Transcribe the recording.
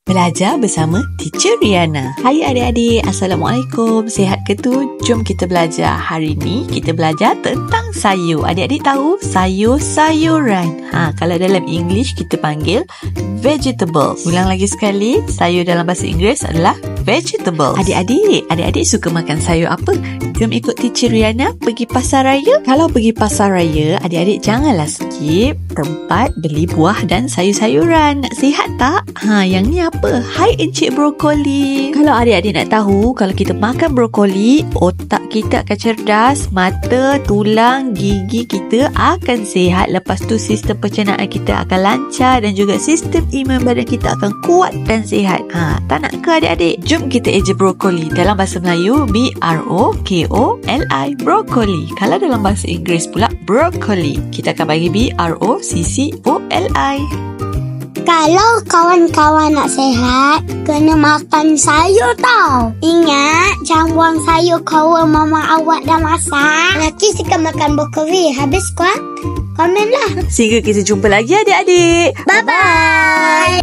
Belajar bersama Teacher Riana. Hai adik-adik, Assalamualaikum. Sihat ke tu? Jom kita belajar. Hari ni kita belajar tentang sayur. Adik-adik tahu sayur-sayuran. Kalau dalam English kita panggil vegetables. Ulang lagi sekali, sayur dalam bahasa Inggeris adalah vegetables. Adik-adik suka makan sayur apa? Jom ikut Teacher Riana pergi pasar raya. Kalau pergi pasar raya, adik-adik janganlah skip tempat beli buah dan sayur-sayuran. Nak sihat tak? Yang ni apa? Hai Encik Brokoli. Kalau adik-adik nak tahu, kalau kita makan brokoli, otak kita akan cerdas, mata, tulang, gigi kita akan sihat. Lepas tu sistem pencernaan kita akan lancar dan juga sistem imun badan kita akan kuat dan sihat. Tak nak ke adik-adik? Jom kita eja brokoli. Dalam bahasa Melayu, B-R-O-K-O-L-I, brokoli. Kalau dalam bahasa Inggeris pula, broccoli. Kita akan bagi B-R-O-C-C-O-L-I. Kalau kawan-kawan nak sihat, kena makan sayur tau. Ingat, jangan buang sayur kawan mama awak dah masak. Laki suka makan brokoli. Habis komen lah. Sehingga kita jumpa lagi adik-adik. Bye-bye.